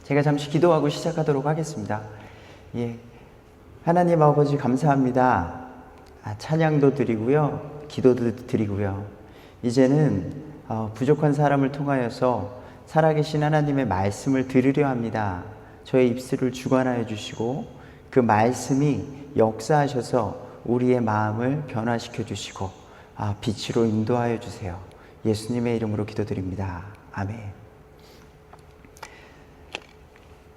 제가 잠시 기도하고 시작하도록 하겠습니다. 하나님 아버지 감사합니다. 찬양도 드리고요, 기도도 드리고요. 이제는 부족한 사람을 통하여서 살아계신 하나님의 말씀을 들으려 합니다. 저의 입술을 주관하여 주시고 그 말씀이 역사하셔서 우리의 마음을 변화시켜 주시고 빛으로 인도하여 주세요. 예수님의 이름으로 기도드립니다. 아멘.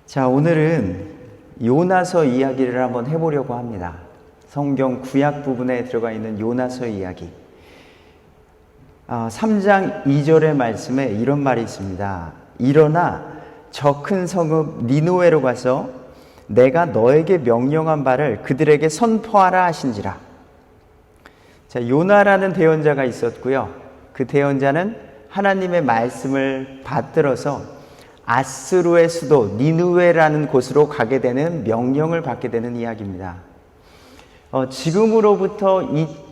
자, 오늘은 요나서 이야기를 한번 해보려고 합니다. 성경 구약 부분에 들어가 있는 요나서 이야기. 3장 2절의 말씀에 이런 말이 있습니다. 일어나 저 큰 성읍 니느웨로 가서 내가 너에게 명령한 바를 그들에게 선포하라 하신지라. 자, 요나라는 대언자가 있었고요. 그 대언자는 하나님의 말씀을 받들어서 아스루의 수도 니느웨라는 곳으로 가게 되는 명령을 받게 되는 이야기입니다. 지금으로부터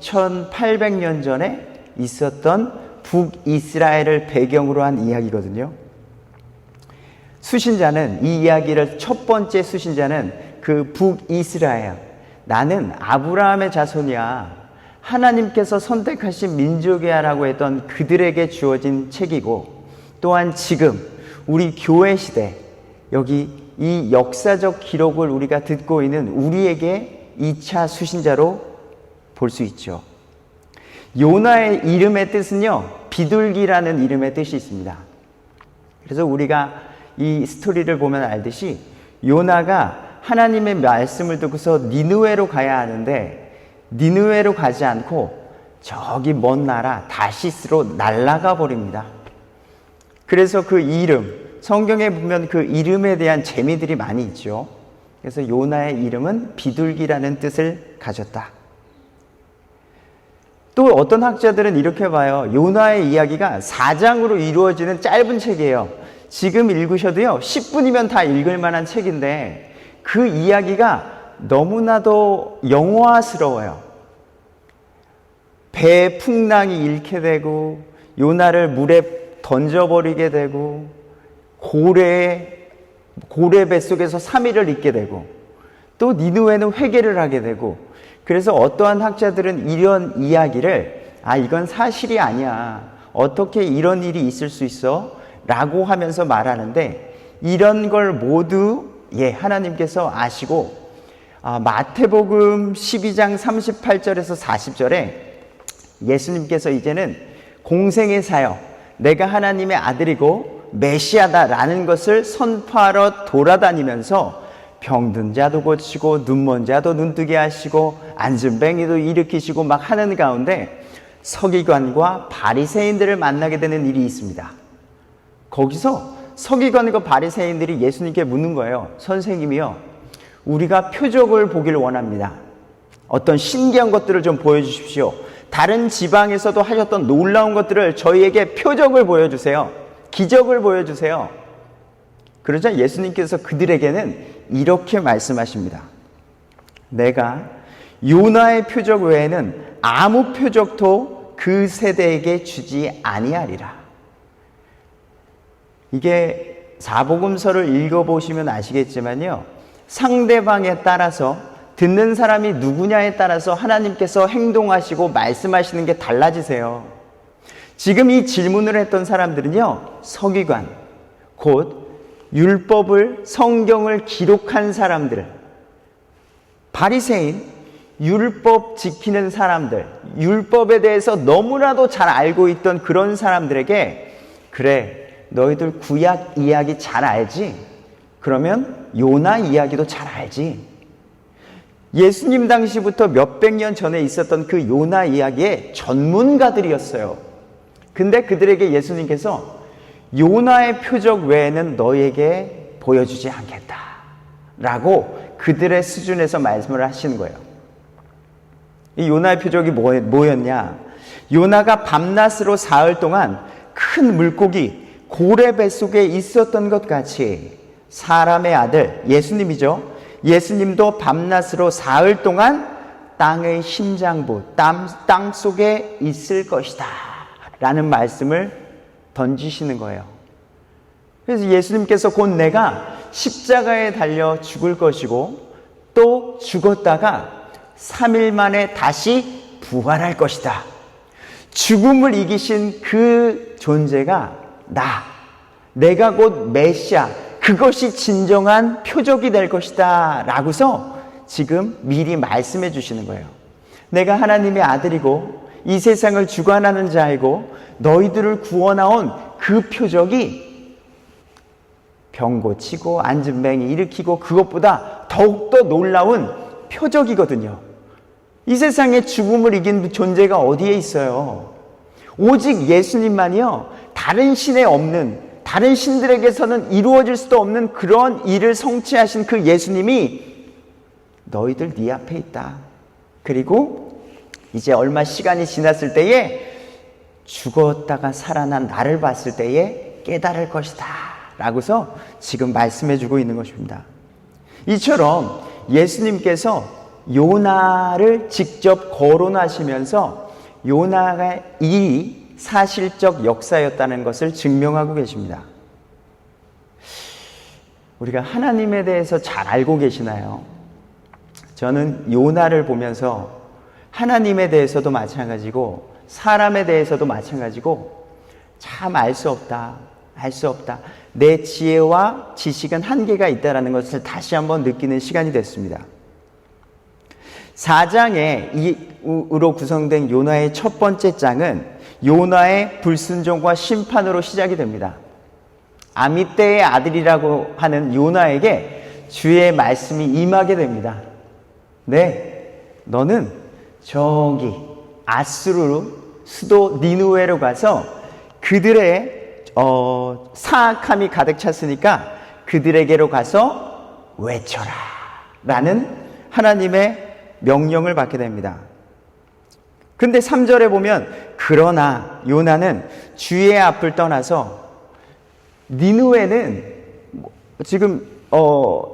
2800년 전에 있었던 북이스라엘을 배경으로 한 이야기거든요. 수신자는, 이 이야기를 첫 번째 수신자는 그 북이스라엘, 나는 아브라함의 자손이야, 하나님께서 선택하신 민족이야 라고 했던 그들에게 주어진 책이고, 또한 지금 우리 교회 시대, 여기 이 역사적 기록을 우리가 듣고 있는 우리에게 2차 수신자로 볼 수 있죠. 요나의 이름의 뜻은요, 비둘기라는 이름의 뜻이 있습니다. 그래서 우리가 이 스토리를 보면 알듯이 요나가 하나님의 말씀을 듣고서 니느웨로 가야 하는데 니느웨로 가지 않고 저기 먼 나라 다시스로 날아가 버립니다. 그래서 그 이름, 성경에 보면 그 이름에 대한 재미들이 많이 있죠. 그래서 요나의 이름은 비둘기라는 뜻을 가졌다. 또 어떤 학자들은 이렇게 봐요. 요나의 이야기가 4장으로 이루어지는 짧은 책이에요. 지금 읽으셔도요, 10분이면 다 읽을 만한 책인데 그 이야기가 너무나도 영화스러워요. 배 풍랑이 잃게 되고, 요나를 물에 던져버리게 되고, 고래 뱃속에서 3일을 있게 되고, 또 니느웨는 회개를 하게 되고, 그래서 어떠한 학자들은 이런 이야기를 이건 사실이 아니야, 어떻게 이런 일이 있을 수 있어? 라고 하면서 말하는데, 이런 걸 모두 하나님께서 아시고 마태복음 12장 38절에서 40절에 예수님께서 이제는 공생의 사역, 내가 하나님의 아들이고 메시아다라는 것을 선포하러 돌아다니면서 병든 자도 고치고 눈먼 자도 눈뜨게 하시고 안진뱅이도 일으키시고 막 하는 가운데 서기관과 바리새인들을 만나게 되는 일이 있습니다. 거기서 서기관과 바리새인들이 예수님께 묻는 거예요. 선생님이요, 우리가 표적을 보기를 원합니다. 어떤 신기한 것들을 좀 보여주십시오. 다른 지방에서도 하셨던 놀라운 것들을 저희에게 표적을 보여주세요. 기적을 보여주세요. 그러자 예수님께서 그들에게는 이렇게 말씀하십니다. 내가 요나의 표적 외에는 아무 표적도 그 세대에게 주지 아니하리라. 이게 사복음서를 읽어보시면 아시겠지만요, 상대방에 따라서, 듣는 사람이 누구냐에 따라서 하나님께서 행동하시고 말씀하시는 게 달라지세요. 지금 이 질문을 했던 사람들은요, 서기관, 곧 율법을, 성경을 기록한 사람들, 바리새인, 율법 지키는 사람들, 율법에 대해서 너무나도 잘 알고 있던 그런 사람들에게, 그래, 너희들 구약 이야기 잘 알지? 그러면 요나 이야기도 잘 알지? 예수님 당시부터 몇백 년 전에 있었던 그 요나 이야기의 전문가들이었어요. 근데 그들에게 예수님께서 요나의 표적 외에는 너희에게 보여주지 않겠다 라고 그들의 수준에서 말씀을 하시는 거예요. 이 요나의 표적이 뭐였냐? 요나가 밤낮으로 사흘 동안 큰 물고기 고래 뱃속에 있었던 것 같이 사람의 아들 예수님이죠. 예수님도 밤낮으로 사흘 동안 땅의 심장부, 땅 속에 있을 것이다 라는 말씀을 던지시는 거예요. 그래서 예수님께서 곧 내가 십자가에 달려 죽을 것이고 또 죽었다가 3일 만에 다시 부활할 것이다. 죽음을 이기신 그 존재가 내가 곧 메시아, 그것이 진정한 표적이 될 것이다 라고서 지금 미리 말씀해 주시는 거예요. 내가 하나님의 아들이고 이 세상을 주관하는 자이고 너희들을 구원하온 그 표적이 병 고치고 앉은 맹이 일으키고 그것보다 더욱더 놀라운 표적이거든요. 이 세상에 죽음을 이긴 존재가 어디에 있어요? 오직 예수님만이요. 다른 신에 없는, 다른 신들에게서는 이루어질 수도 없는 그런 일을 성취하신 그 예수님이 너희들 네 앞에 있다. 그리고 이제 얼마 시간이 지났을 때에 죽었다가 살아난 나를 봤을 때에 깨달을 것이다 라고서 지금 말씀해 주고 있는 것입니다. 이처럼 예수님께서 요나를 직접 거론하시면서 요나의 일이 사실적 역사였다는 것을 증명하고 계십니다. 우리가 하나님에 대해서 잘 알고 계시나요? 저는 요나를 보면서 하나님에 대해서도 마찬가지고 사람에 대해서도 마찬가지고 참 알 수 없다. 내 지혜와 지식은 한계가 있다는 것을 다시 한번 느끼는 시간이 됐습니다. 4장으로 구성된 요나의 첫 번째 장은 요나의 불순종과 심판으로 시작이 됩니다. 아미떼의 아들이라고 하는 요나에게 주의 말씀이 임하게 됩니다. 너는 저기 아수르 수도 니느웨로 가서 그들의 사악함이 가득 찼으니까 그들에게로 가서 외쳐라 라는 하나님의 명령을 받게 됩니다. 근데 3절에 보면 그러나 요나는 주의 앞을 떠나서 니느웨는 지금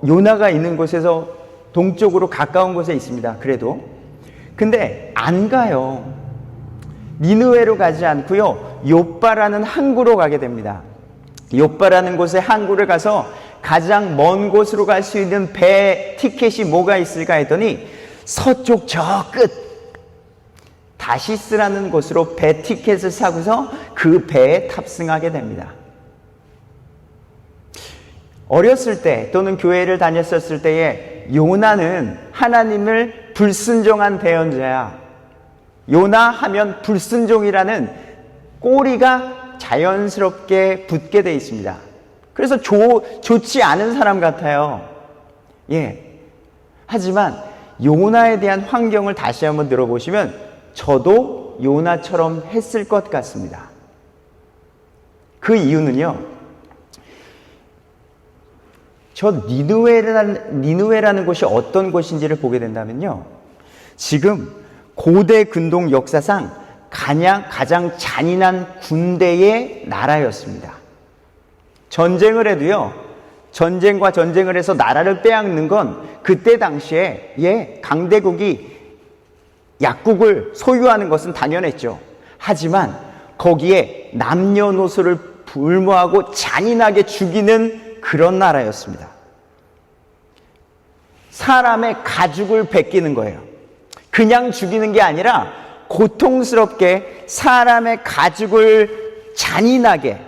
요나가 있는 곳에서 동쪽으로 가까운 곳에 있습니다. 그래도 근데 안 가요. 니느웨로 가지 않고요. 욥바라는 항구로 가게 됩니다. 욥바라는 곳에 항구를 가서 가장 먼 곳으로 갈 수 있는 배 티켓이 뭐가 있을까 했더니 서쪽 저 끝 다시스라는 곳으로 배 티켓을 사고서 그 배에 탑승하게 됩니다. 어렸을 때 또는 교회를 다녔었을 때에 요나는 하나님을 불순종한 대언자야. 요나 하면 불순종이라는 꼬리가 자연스럽게 붙게 돼 있습니다. 그래서 좋지 않은 사람 같아요. 하지만 요나에 대한 환경을 다시 한번 들어보시면 저도 요나처럼 했을 것 같습니다. 그 이유는요, 저 니느웨라는 곳이 어떤 곳인지를 보게 된다면요, 지금 고대 근동 역사상 가장 잔인한 군대의 나라였습니다. 전쟁을 해도요, 전쟁과 전쟁을 해서 나라를 빼앗는 건 그때 당시에 강대국이 약국을 소유하는 것은 당연했죠. 하지만 거기에 남녀노소를 불모하고 잔인하게 죽이는 그런 나라였습니다. 사람의 가죽을 베끼는 거예요. 그냥 죽이는 게 아니라 고통스럽게 사람의 가죽을 잔인하게,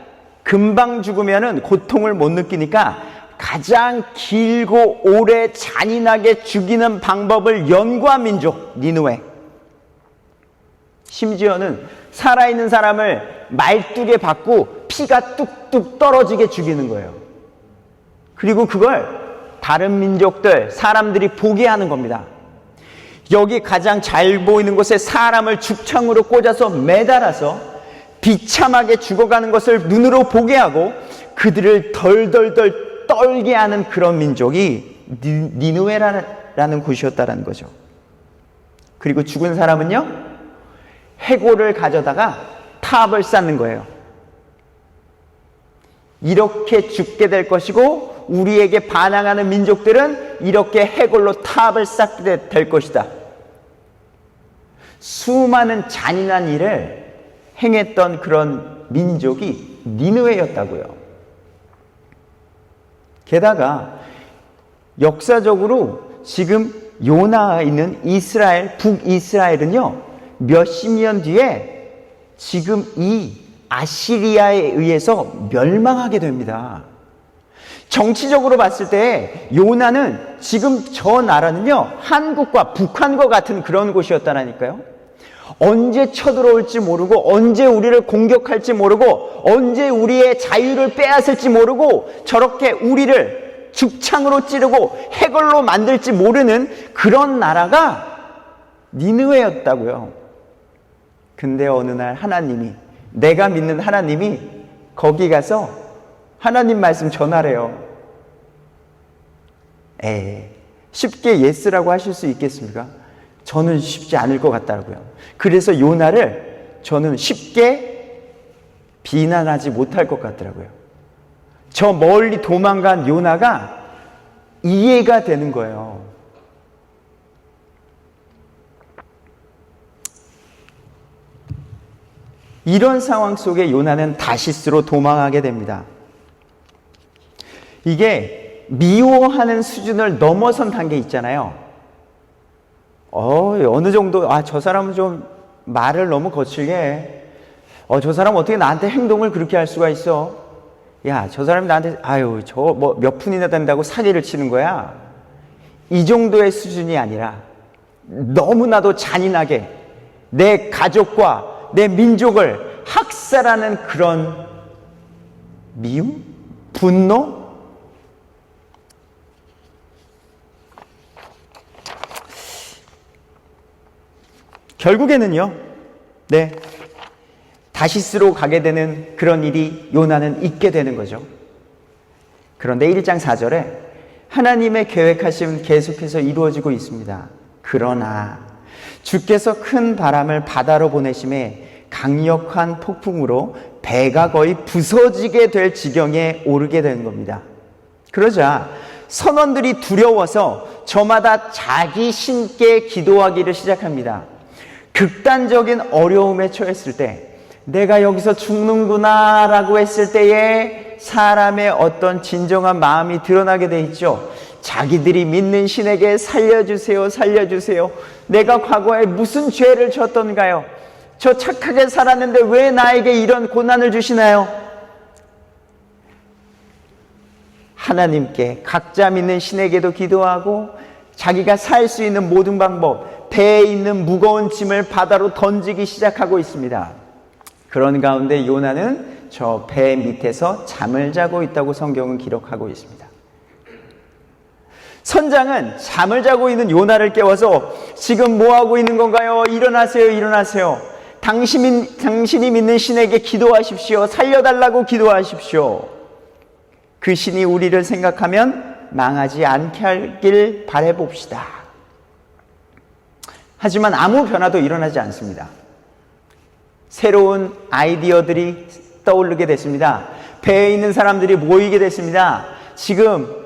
금방 죽으면은 고통을 못 느끼니까 가장 길고 오래 잔인하게 죽이는 방법을 연구한 민족 니느웨. 심지어는 살아있는 사람을 말뚝에 박고 피가 뚝뚝 떨어지게 죽이는 거예요. 그리고 그걸 다른 민족들, 사람들이 보게 하는 겁니다. 여기 가장 잘 보이는 곳에 사람을 죽창으로 꽂아서 매달아서 비참하게 죽어가는 것을 눈으로 보게 하고 그들을 덜덜덜 떨게 하는 그런 민족이 니느웨라는 곳이었다는 거죠. 그리고 죽은 사람은요, 해골을 가져다가 탑을 쌓는 거예요. 이렇게 죽게 될 것이고 우리에게 반항하는 민족들은 이렇게 해골로 탑을 쌓게 될 것이다. 수많은 잔인한 일을 행했던 그런 민족이 니느웨였다고요. 게다가 역사적으로 지금 요나가 있는 이스라엘, 북이스라엘은요, 몇십 년 뒤에 지금 이 아시리아에 의해서 멸망하게 됩니다. 정치적으로 봤을 때 요나는 지금 저 나라는요, 한국과 북한과 같은 그런 곳이었다라니까요. 언제 쳐들어올지 모르고, 언제 우리를 공격할지 모르고, 언제 우리의 자유를 빼앗을지 모르고, 저렇게 우리를 죽창으로 찌르고 해골로 만들지 모르는 그런 나라가 니느웨였다고요. 근데 어느 날 하나님이, 내가 믿는 하나님이 거기 가서 하나님 말씀 전하래요. 쉽게 예스라고 하실 수 있겠습니까? 저는 쉽지 않을 것 같다고요. 그래서 요나를 저는 쉽게 비난하지 못할 것 같더라고요. 저 멀리 도망간 요나가 이해가 되는 거예요. 이런 상황 속에 요나는 다시스로 도망하게 됩니다. 이게 미워하는 수준을 넘어선 단계 있잖아요. 어느 정도, 저 사람은 좀 말을 너무 거칠게 해. 저 사람 어떻게 나한테 행동을 그렇게 할 수가 있어? 야, 저 사람이 나한테, 몇 푼이나 된다고 사기를 치는 거야? 이 정도의 수준이 아니라 너무나도 잔인하게 내 가족과 내 민족을 학살하는 그런 미움? 분노? 결국에는요, 다시스로 가게 되는 그런 일이 요나는 있게 되는 거죠. 그런데 1장 4절에 하나님의 계획하심은 계속해서 이루어지고 있습니다. 그러나 주께서 큰 바람을 바다로 보내심에 강력한 폭풍으로 배가 거의 부서지게 될 지경에 오르게 되는 겁니다. 그러자 선원들이 두려워서 저마다 자기 신께 기도하기를 시작합니다. 극단적인 어려움에 처했을 때, 내가 여기서 죽는구나 라고 했을 때에 사람의 어떤 진정한 마음이 드러나게 돼 있죠. 자기들이 믿는 신에게 살려주세요, 살려주세요. 내가 과거에 무슨 죄를 졌던가요? 저 착하게 살았는데 왜 나에게 이런 고난을 주시나요? 하나님께, 각자 믿는 신에게도 기도하고 자기가 살 수 있는 모든 방법, 배에 있는 무거운 짐을 바다로 던지기 시작하고 있습니다. 그런 가운데 요나는 저 배 밑에서 잠을 자고 있다고 성경은 기록하고 있습니다. 선장은 잠을 자고 있는 요나를 깨워서 지금 뭐 하고 있는 건가요? 일어나세요, 일어나세요. 당신이 믿는 신에게 기도하십시오. 살려달라고 기도하십시오. 그 신이 우리를 생각하면 망하지 않게 하길 바라봅시다. 하지만 아무 변화도 일어나지 않습니다. 새로운 아이디어들이 떠오르게 됐습니다. 배에 있는 사람들이 모이게 됐습니다. 지금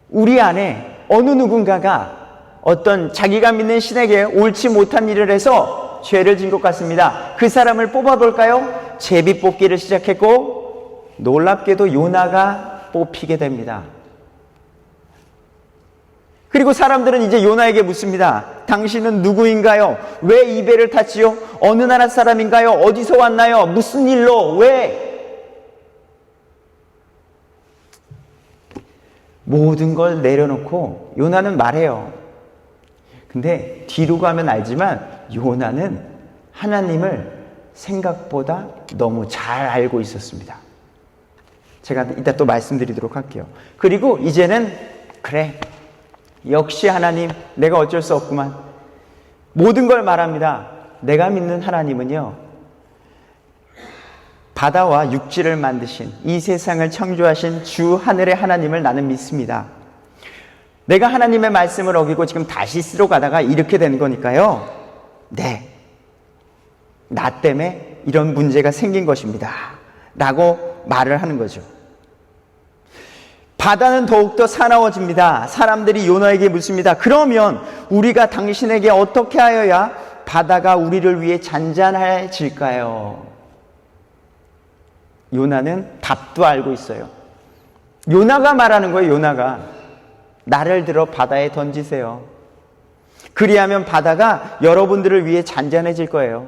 우리 안에 어느 누군가가 어떤 자기가 믿는 신에게 옳지 못한 일을 해서 죄를 진 것 같습니다. 그 사람을 뽑아볼까요? 제비 뽑기를 시작했고 놀랍게도 요나가 뽑히게 됩니다. 그리고 사람들은 이제 요나에게 묻습니다. 당신은 누구인가요? 왜 이 배를 탔지요? 어느 나라 사람인가요? 어디서 왔나요? 무슨 일로? 왜? 모든 걸 내려놓고 요나는 말해요. 근데 뒤로 가면 알지만 요나는 하나님을 생각보다 너무 잘 알고 있었습니다. 제가 이따 또 말씀드리도록 할게요. 그리고 이제는 그래, 역시 하나님, 내가 어쩔 수 없구만. 모든 걸 말합니다. 내가 믿는 하나님은요, 바다와 육지를 만드신, 이 세상을 창조하신 주 하늘의 하나님을 나는 믿습니다. 내가 하나님의 말씀을 어기고 지금 다시스로 가다가 이렇게 된 거니까요, 나 때문에 이런 문제가 생긴 것입니다 라고 말을 하는 거죠. 바다는 더욱더 사나워집니다. 사람들이 요나에게 묻습니다. 그러면 우리가 당신에게 어떻게 하여야 바다가 우리를 위해 잔잔해질까요? 요나는 답도 알고 있어요. 요나가 말하는 거예요. 요나가 나를 들어 바다에 던지세요. 그리하면 바다가 여러분들을 위해 잔잔해질 거예요.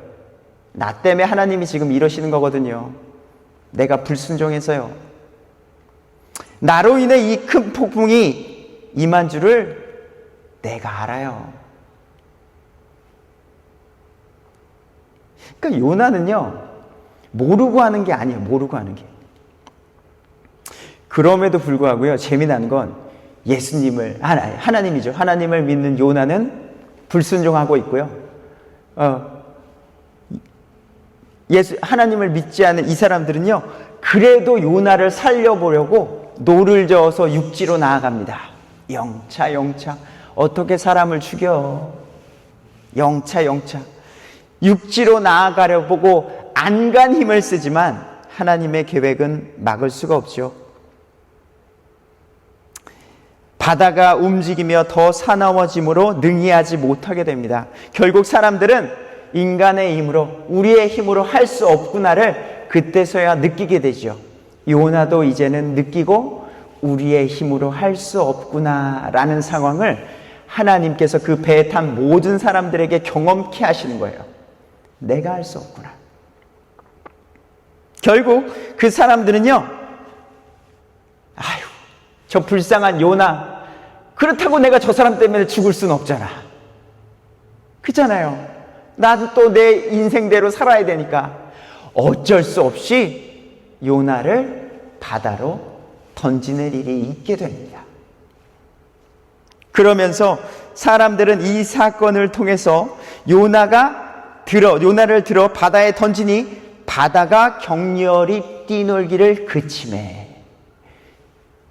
나 때문에 하나님이 지금 이러시는 거거든요. 내가 불순종해서요. 나로 인해 이 큰 폭풍이 임한 줄을 내가 알아요. 그러니까 요나는요, 모르고 하는 게 아니에요. 모르고 하는 게. 그럼에도 불구하고요, 재미난 건 예수님을, 하나님이죠. 하나님을 믿는 요나는 불순종하고 있고요. 하나님을 믿지 않는 이 사람들은요, 그래도 요나를 살려보려고 노를 저어서 육지로 나아갑니다. 영차 어떻게 사람을 죽여? 영차 육지로 나아가려 보고 안간 힘을 쓰지만 하나님의 계획은 막을 수가 없죠. 바다가 움직이며 더 사나워짐으로 능히 하지 못하게 됩니다. 결국 사람들은 인간의 힘으로, 우리의 힘으로 할 수 없구나를 그때서야 느끼게 되죠. 요나도 이제는 느끼고 우리의 힘으로 할 수 없구나라는 상황을 하나님께서 그 배에 탄 모든 사람들에게 경험케 하시는 거예요. 내가 할 수 없구나. 결국 그 사람들은요, 아유, 저 불쌍한 요나, 그렇다고 내가 저 사람 때문에 죽을 수는 없잖아. 그렇잖아요. 나도 또 내 인생대로 살아야 되니까 어쩔 수 없이 요나를 바다로 던지는 일이 있게 됩니다. 그러면서 사람들은 이 사건을 통해서 요나를 들어 바다에 던지니 바다가 격렬히 뛰놀기를 그치매.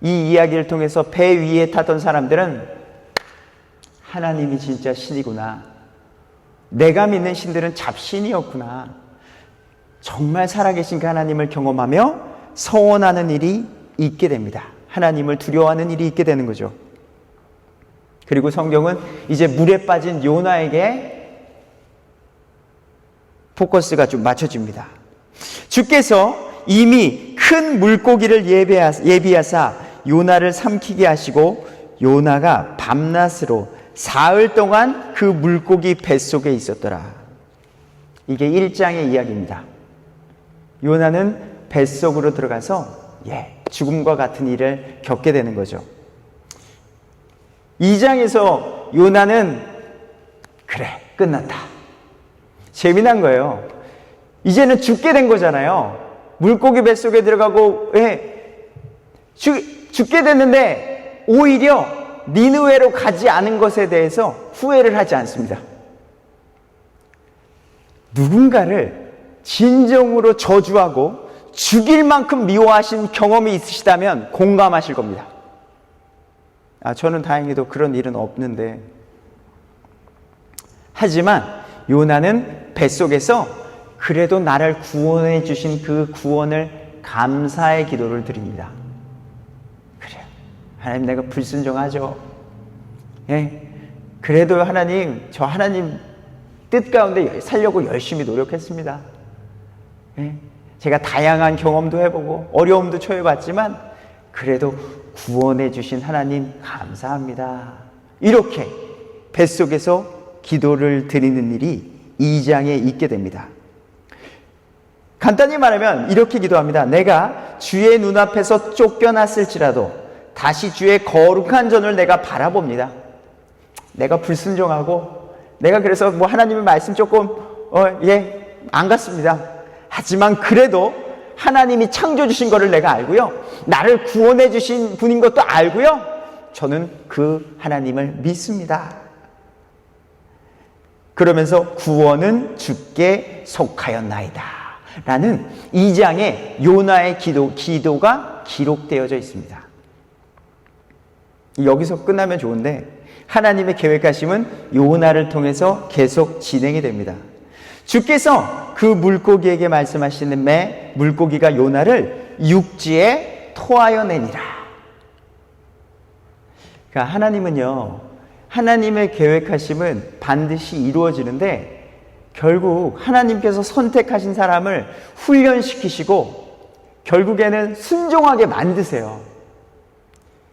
이 이야기를 통해서 배 위에 타던 사람들은 하나님이 진짜 신이구나. 내가 믿는 신들은 잡신이었구나. 정말 살아계신 그 하나님을 경험하며 서원하는 일이 있게 됩니다. 하나님을 두려워하는 일이 있게 되는 거죠. 그리고 성경은 이제 물에 빠진 요나에게 포커스가 좀 맞춰집니다. 주께서 이미 큰 물고기를 예비하사 요나를 삼키게 하시고 요나가 밤낮으로 사흘 동안 그 물고기 뱃속에 있었더라. 이게 1장의 이야기입니다. 요나는 뱃속으로 들어가서 죽음과 같은 일을 겪게 되는 거죠. 2장에서 요나는 그래, 끝났다. 재미난 거예요. 이제는 죽게 된 거잖아요. 물고기 뱃속에 들어가고 죽게 됐는데 오히려 니느웨로 가지 않은 것에 대해서 후회를 하지 않습니다. 누군가를 진정으로 저주하고 죽일 만큼 미워하신 경험이 있으시다면 공감하실 겁니다. 저는 다행히도 그런 일은 없는데, 하지만 요나는 뱃속에서 그래도 나를 구원해 주신 그 구원을 감사의 기도를 드립니다. 그래요, 하나님, 내가 불순종하죠. 그래도 하나님, 저 하나님 뜻 가운데 살려고 열심히 노력했습니다. 제가 다양한 경험도 해보고 어려움도 처해봤지만 그래도 구원해 주신 하나님 감사합니다. 이렇게 뱃속에서 기도를 드리는 일이 2장에 있게 됩니다. 간단히 말하면 이렇게 기도합니다. 내가 주의 눈앞에서 쫓겨났을지라도 다시 주의 거룩한 전을 내가 바라봅니다. 내가 불순종하고 내가 그래서 하나님의 말씀 조금 안 갔습니다. 하지만 그래도 하나님이 창조해 주신 것을 내가 알고요, 나를 구원해 주신 분인 것도 알고요, 저는 그 하나님을 믿습니다. 그러면서 구원은 주께 속하였나이다 라는 2장의 요나의 기도가 기록되어져 있습니다. 여기서 끝나면 좋은데 하나님의 계획하심은 요나를 통해서 계속 진행이 됩니다. 주께서 그 물고기에게 말씀하시는 매 물고기가 요나를 육지에 토하여 내니라. 그러니까 하나님은요, 하나님의 계획하심은 반드시 이루어지는데 결국 하나님께서 선택하신 사람을 훈련시키시고 결국에는 순종하게 만드세요.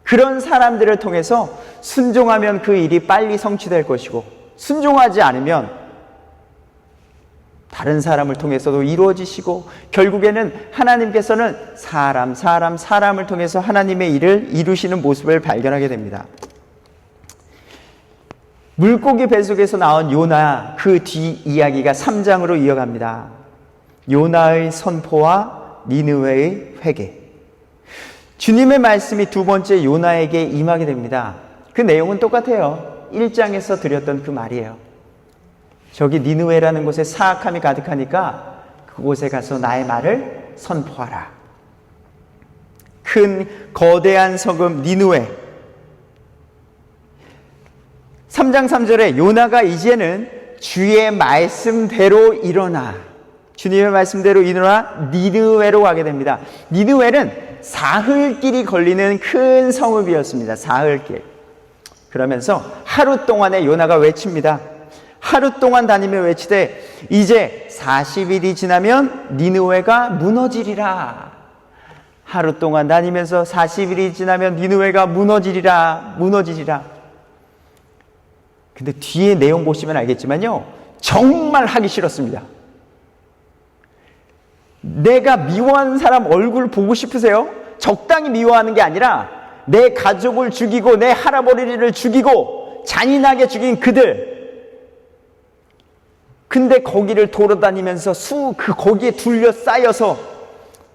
그런 사람들을 통해서 순종하면 그 일이 빨리 성취될 것이고, 순종하지 않으면 다른 사람을 통해서도 이루어지시고, 결국에는 하나님께서는 사람을 통해서 하나님의 일을 이루시는 모습을 발견하게 됩니다. 물고기 뱃속에서 나온 요나, 그 뒤 이야기가 3장으로 이어갑니다. 요나의 선포와 니느웨의 회개. 주님의 말씀이 두 번째 요나에게 임하게 됩니다. 그 내용은 똑같아요. 1장에서 드렸던 그 말이에요. 저기 니느웨라는 곳에 사악함이 가득하니까 그곳에 가서 나의 말을 선포하라. 큰 거대한 성읍 니느웨. 3장 3절에 요나가 이제는 주의 말씀대로 일어나, 주님의 말씀대로 일어나 니느웨로 가게 됩니다. 니느웨는 사흘길이 걸리는 큰 성읍이었습니다. 사흘길. 그러면서 하루 동안에 요나가 외칩니다. 하루 동안 다니며 외치되 이제 40일이 지나면 니느웨가 무너지리라. 하루 동안 다니면서 40일이 지나면 니느웨가 무너지리라. 근데 뒤에 내용 보시면 알겠지만요, 정말 하기 싫었습니다. 내가 미워하는 사람 얼굴 보고 싶으세요? 적당히 미워하는 게 아니라 내 가족을 죽이고 내 할아버지를 죽이고 잔인하게 죽인 그들. 근데 거기를 돌아다니면서 거기에 둘러싸여서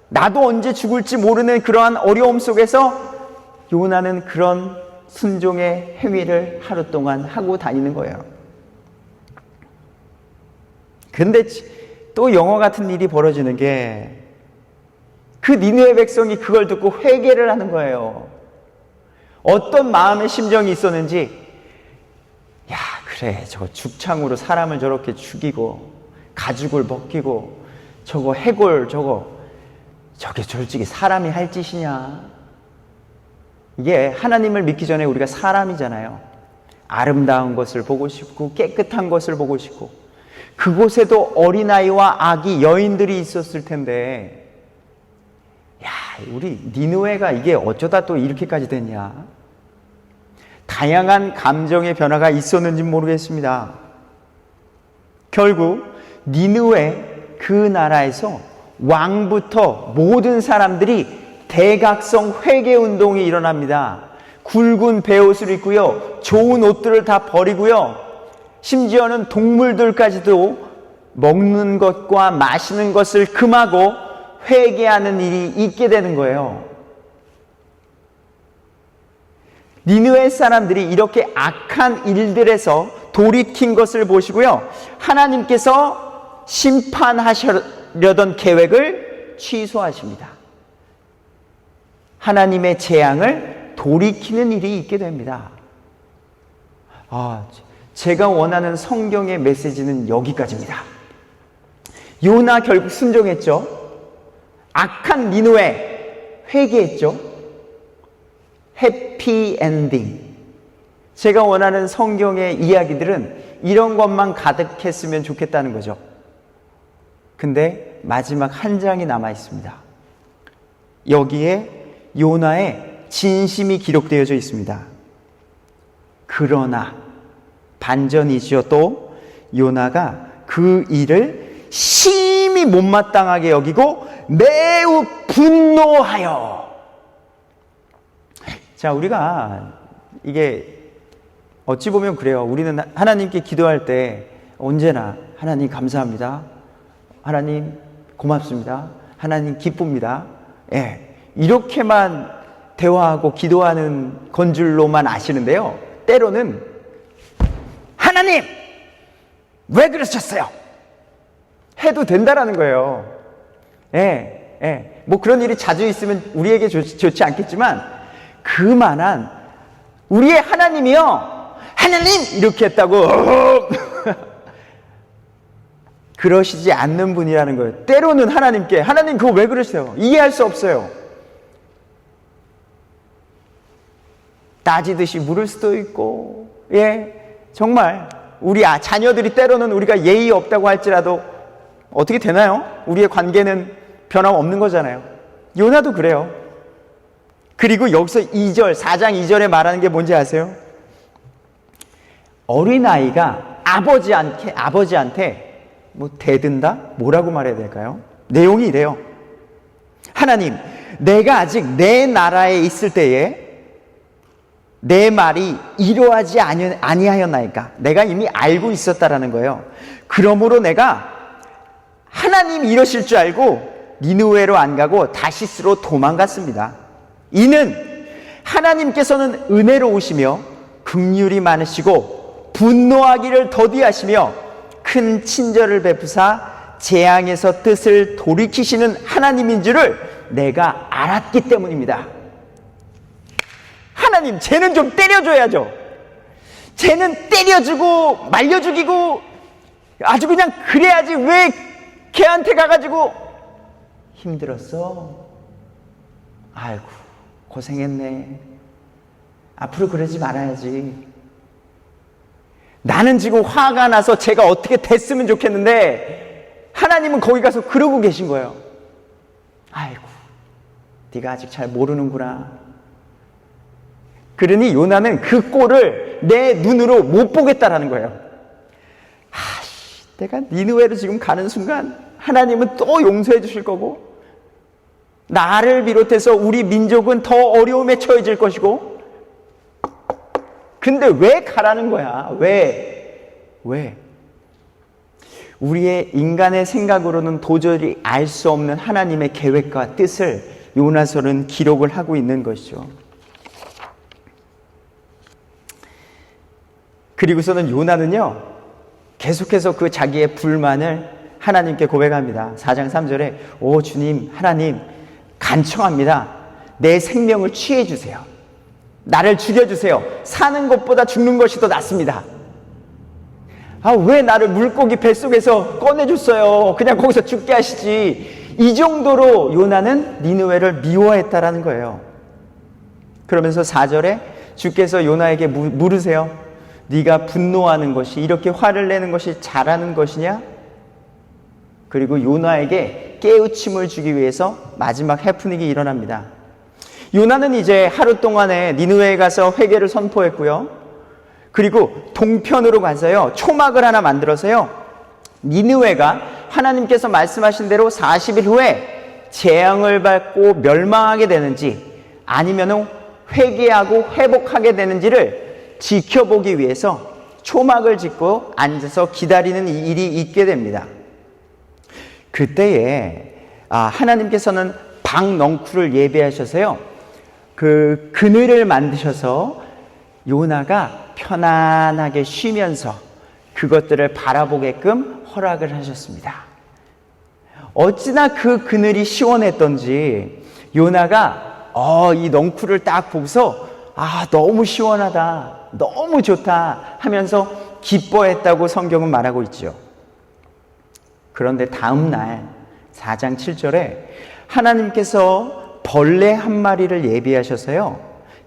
나도 언제 죽을지 모르는 그러한 어려움 속에서 요나는 그런 순종의 행위를 하루 동안 하고 다니는 거예요. 근데 또 영화 같은 일이 벌어지는 게, 그 니느웨 백성이 그걸 듣고 회개를 하는 거예요. 어떤 마음의 심정이 있었는지, 야, 그래, 저거 죽창으로 사람을 저렇게 죽이고 가죽을 벗기고 저거 해골 저게 솔직히 사람이 할 짓이냐. 이게 하나님을 믿기 전에 우리가 사람이잖아요. 아름다운 것을 보고 싶고 깨끗한 것을 보고 싶고, 그곳에도 어린아이와 아기, 여인들이 있었을 텐데, 야, 우리 니느웨가 이게 어쩌다 또 이렇게까지 됐냐. 다양한 감정의 변화가 있었는지 모르겠습니다. 결국 니느웨, 그 나라에서 왕부터 모든 사람들이 대각성 회개 운동이 일어납니다. 굵은 베옷을 입고요, 좋은 옷들을 다 버리고요, 심지어는 동물들까지도 먹는 것과 마시는 것을 금하고 회개하는 일이 있게 되는 거예요. 니느웨 사람들이 이렇게 악한 일들에서 돌이킨 것을 보시고요, 하나님께서 심판하려던 계획을 취소하십니다. 하나님의 재앙을 돌이키는 일이 있게 됩니다. 제가 원하는 성경의 메시지는 여기까지입니다. 요나 결국 순종했죠. 악한 니느웨 회개했죠. 해피 엔딩. 제가 원하는 성경의 이야기들은 이런 것만 가득했으면 좋겠다는 거죠. 근데 마지막 한 장이 남아 있습니다. 여기에 요나의 진심이 기록되어져 있습니다. 그러나 반전이지요. 또 요나가 그 일을 심히 못마땅하게 여기고 매우 분노하여. 자, 우리가 이게 어찌 보면 그래요. 우리는 하나님께 기도할 때 언제나 하나님 감사합니다, 하나님 고맙습니다, 하나님 기쁩니다, 이렇게만 대화하고 기도하는 건 줄로만 아시는데요, 때로는 하나님 왜 그러셨어요? 해도 된다라는 거예요. 뭐 그런 일이 자주 있으면 우리에게 좋지 않겠지만, 그만한 우리의 하나님이요, 하나님 이렇게 했다고 그러시지 않는 분이라는 거예요. 때로는 하나님께 하나님 그거 왜 그러세요? 이해할 수 없어요. 따지듯이 물을 수도 있고, 정말 우리 자녀들이 때로는 우리가 예의 없다고 할지라도 어떻게 되나요? 우리의 관계는 변함없는 거잖아요. 요나도 그래요. 그리고 여기서 2절, 4장 2절에 말하는 게 뭔지 아세요? 어린아이가 아버지한테 뭐 대든다? 뭐라고 말해야 될까요? 내용이 이래요. 하나님, 내가 아직 내 나라에 있을 때에 내 말이 이루어지지 아니하였나이까? 내가 이미 알고 있었다라는 거예요. 그러므로 내가 하나님이 이러실 줄 알고 니느웨로 안 가고 다시스로 도망갔습니다. 이는 하나님께서는 은혜로우시며 긍휼이 많으시고 분노하기를 더디하시며 큰 친절을 베푸사 재앙에서 뜻을 돌이키시는 하나님인 줄을 내가 알았기 때문입니다. 하나님, 쟤는 좀 때려줘야죠. 쟤는 때려주고 말려 죽이고 아주 그냥 그래야지 왜 걔한테 가가지고 힘들었어? 아이고 고생했네. 앞으로 그러지 말아야지. 나는 지금 화가 나서 쟤가 어떻게 됐으면 좋겠는데 하나님은 거기 가서 그러고 계신 거예요. 아이고 네가 아직 잘 모르는구나. 그러니 요나는 그 꼴을 내 눈으로 못 보겠다라는 거예요. 내가 니느웨로 지금 가는 순간 하나님은 또 용서해 주실 거고 나를 비롯해서 우리 민족은 더 어려움에 처해질 것이고, 근데 왜 가라는 거야? 왜? 우리의 인간의 생각으로는 도저히 알 수 없는 하나님의 계획과 뜻을 요나서는 기록을 하고 있는 것이죠. 그리고서는 요나는요 계속해서 그 자기의 불만을 하나님께 고백합니다. 4장 3절에 오 주님, 하나님 간청합니다. 내 생명을 취해 주세요. 나를 죽여주세요. 사는 것보다 죽는 것이 더 낫습니다. 왜 나를 물고기 뱃속에서 꺼내줬어요. 그냥 거기서 죽게 하시지. 이 정도로 요나는 니느웨를 미워했다라는 거예요. 그러면서 4절에 주께서 요나에게 물으세요. 네가 분노하는 것이, 이렇게 화를 내는 것이 잘하는 것이냐? 그리고 요나에게 깨우침을 주기 위해서 마지막 해프닝이 일어납니다. 요나는 이제 하루 동안에 니느웨에 가서 회개를 선포했고요. 그리고 동편으로 가서요 초막을 하나 만들어서요 니느웨가 하나님께서 말씀하신 대로 40일 후에 재앙을 받고 멸망하게 되는지 아니면 회개하고 회복하게 되는지를 지켜보기 위해서 초막을 짓고 앉아서 기다리는 일이 있게 됩니다. 그때에 하나님께서는 박넝쿨을 예배하셔서요 그 그늘을 만드셔서 요나가 편안하게 쉬면서 그것들을 바라보게끔 허락을 하셨습니다. 어찌나 그 그늘이 시원했던지 요나가 이 넝쿨을 딱 보고서 너무 시원하다, 너무 좋다 하면서 기뻐했다고 성경은 말하고 있죠. 그런데 다음 날 4장 7절에 하나님께서 벌레 한 마리를 예비하셔서요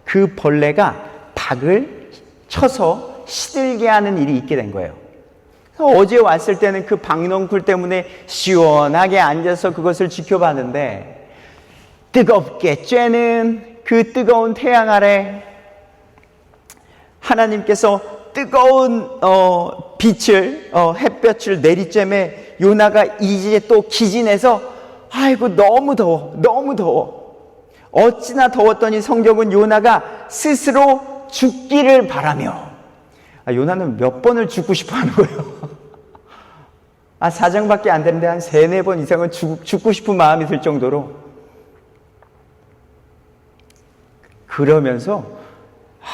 그 벌레가 닭을 쳐서 시들게 하는 일이 있게 된 거예요. 어제 왔을 때는 그 박넝쿨 때문에 시원하게 앉아서 그것을 지켜봤는데 뜨겁게 쬐는 그 뜨거운 태양 아래 하나님께서 뜨거운 빛을 햇볕을 내리쬐매 요나가 이제 또 기진해서 아이고 너무 더워. 어찌나 더웠더니 성경은 요나가 스스로 죽기를 바라며 요나는 몇 번을 죽고 싶어 하는 거예요. 4장밖에 안 되는데 한 3-4번 이상은 죽고 싶은 마음이 들 정도로 그러면서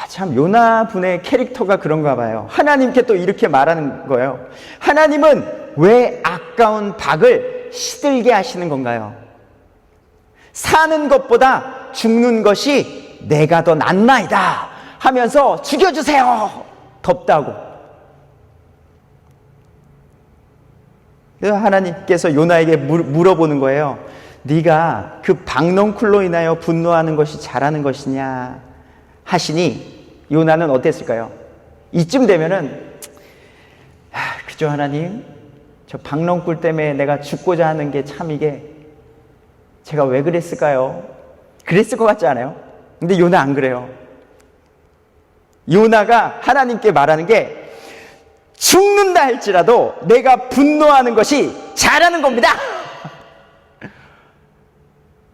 참 요나 분의 캐릭터가 그런가 봐요. 하나님께 또 이렇게 말하는 거예요. 하나님은 왜 아까운 닭을 시들게 하시는 건가요? 사는 것보다 죽는 것이 내가 더 낫나이다 하면서 죽여주세요. 덥다고. 그래서 하나님께서 요나에게 물어보는 거예요. 네가 그 박넝쿨로 인하여 분노하는 것이 잘하는 것이냐 하시니 요나는 어땠을까요? 이쯤 되면은 그죠 하나님, 저 박넝쿨 때문에 내가 죽고자 하는 게 참 이게 제가 왜 그랬을까요? 그랬을 것 같지 않아요? 근데 요나 안 그래요. 요나가 하나님께 말하는 게 죽는다 할지라도 내가 분노하는 것이 잘하는 겁니다.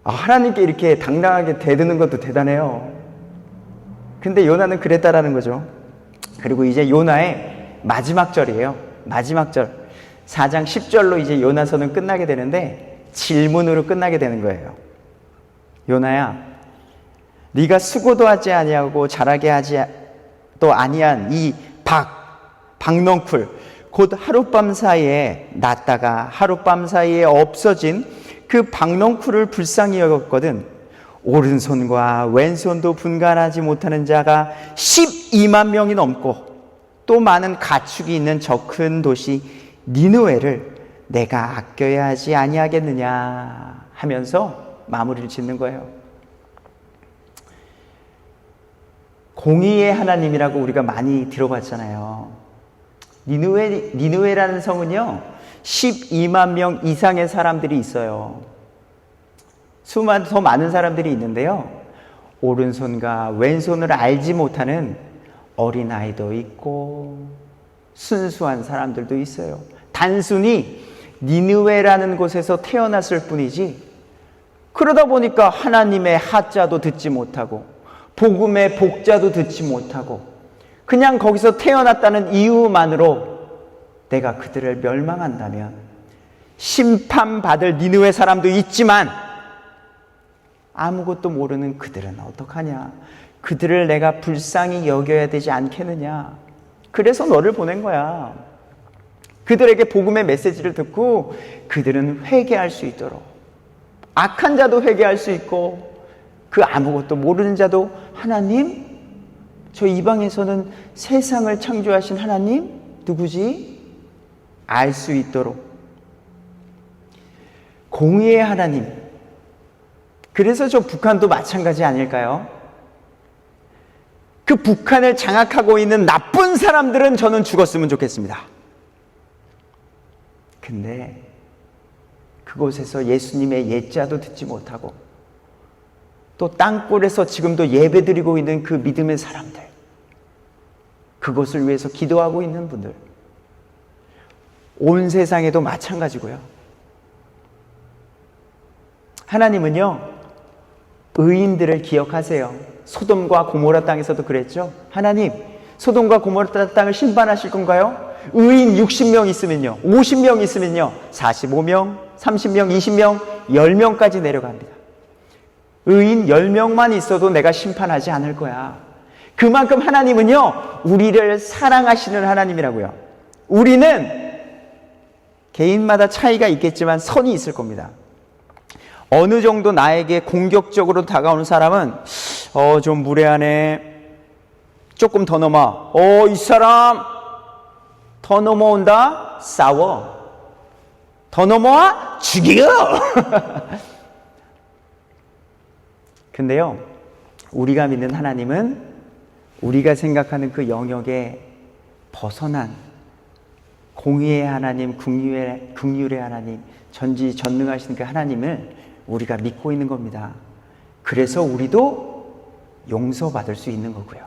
하나님께 이렇게 당당하게 대드는 것도 대단해요. 근데 요나는 그랬다라는 거죠. 그리고 이제 요나의 마지막 절이에요. 마지막 절 4장 10절로 이제 요나서는 끝나게 되는데 질문으로 끝나게 되는 거예요. 요나야, 네가 수고도 하지 아니하고 자라게 하지 또 아니한 이 박넝쿨 곧 하룻밤 사이에 났다가 하룻밤 사이에 없어진 그 박넝쿨을 불쌍히 여겼거든. 오른손과 왼손도 분간하지 못하는 자가 12만 명이 넘고 또 많은 가축이 있는 저 큰 도시 니느웨를 내가 아껴야 하지 아니하겠느냐 하면서 마무리를 짓는 거예요. 공의의 하나님이라고 우리가 많이 들어봤잖아요. 니느웨라는 성은요 12만 명 이상의 사람들이 있어요. 더 많은 사람들이 있는데요, 오른손과 왼손을 알지 못하는 어린아이도 있고 순수한 사람들도 있어요. 단순히 니느웨라는 곳에서 태어났을 뿐이지, 그러다 보니까 하나님의 하자도 듣지 못하고 복음의 복자도 듣지 못하고 그냥 거기서 태어났다는 이유만으로 내가 그들을 멸망한다면 심판받을 니느웨 사람도 있지만 아무것도 모르는 그들은 어떡하냐? 그들을 내가 불쌍히 여겨야 되지 않겠느냐? 그래서 너를 보낸 거야. 그들에게 복음의 메시지를 듣고 그들은 회개할 수 있도록, 악한 자도 회개할 수 있고 그 아무것도 모르는 자도 하나님, 저 이방에서는 세상을 창조하신 하나님 누구지? 알 수 있도록. 공의의 하나님. 그래서 저 북한도 마찬가지 아닐까요? 그 북한을 장악하고 있는 나쁜 사람들은 저는 죽었으면 좋겠습니다. 근데 그곳에서 예수님의 예자도 듣지 못하고 또 땅굴에서 지금도 예배드리고 있는 그 믿음의 사람들, 그것을 위해서 기도하고 있는 분들, 온 세상에도 마찬가지고요. 하나님은요 의인들을 기억하세요. 소돔과 고모라 땅에서도 그랬죠. 하나님, 소돔과 고모라 땅을 심판하실 건가요? 의인 60명 있으면요, 50명 있으면요, 45명, 30명, 20명, 10명까지 내려갑니다. 의인 10명만 있어도 내가 심판하지 않을 거야. 그만큼 하나님은요 우리를 사랑하시는 하나님이라고요. 우리는 개인마다 차이가 있겠지만 선이 있을 겁니다. 어느 정도 나에게 공격적으로 다가오는 사람은 좀 무례하네, 조금 더 넘어, 이 사람 더 넘어온다, 싸워, 더 넘어와, 죽여. 근데요 우리가 믿는 하나님은 우리가 생각하는 그 영역에 벗어난 공의의 하나님, 긍휼의 하나님, 전지전능하신 그 하나님을 우리가 믿고 있는 겁니다. 그래서 우리도 용서받을 수 있는 거고요.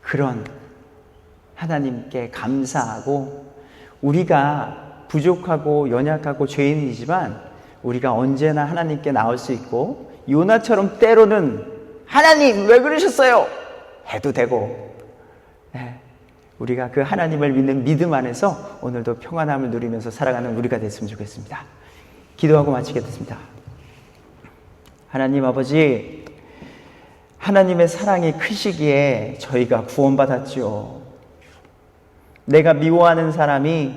그런 하나님께 감사하고, 우리가 부족하고 연약하고 죄인이지만 우리가 언제나 하나님께 나올 수 있고, 요나처럼 때로는 하나님 왜 그러셨어요? 해도 되고, 우리가 그 하나님을 믿는 믿음 안에서 오늘도 평안함을 누리면서 살아가는 우리가 됐으면 좋겠습니다. 기도하고 마치겠습니다. 하나님 아버지, 하나님의 사랑이 크시기에 저희가 구원받았지요. 내가 미워하는 사람이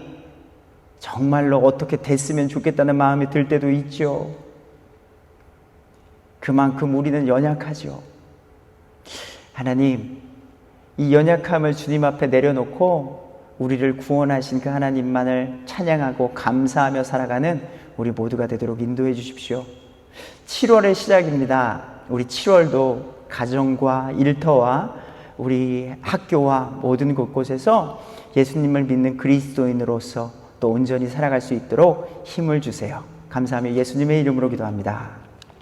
정말로 어떻게 됐으면 좋겠다는 마음이 들 때도 있죠. 그만큼 우리는 연약하죠. 하나님, 이 연약함을 주님 앞에 내려놓고 우리를 구원하신 그 하나님만을 찬양하고 감사하며 살아가는 우리 모두가 되도록 인도해 주십시오. 7월의 시작입니다. 우리 7월도 가정과 일터와 우리 학교와 모든 곳곳에서 예수님을 믿는 그리스도인으로서 또 온전히 살아갈 수 있도록 힘을 주세요. 감사하며 예수님의 이름으로 기도합니다.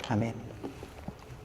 아멘.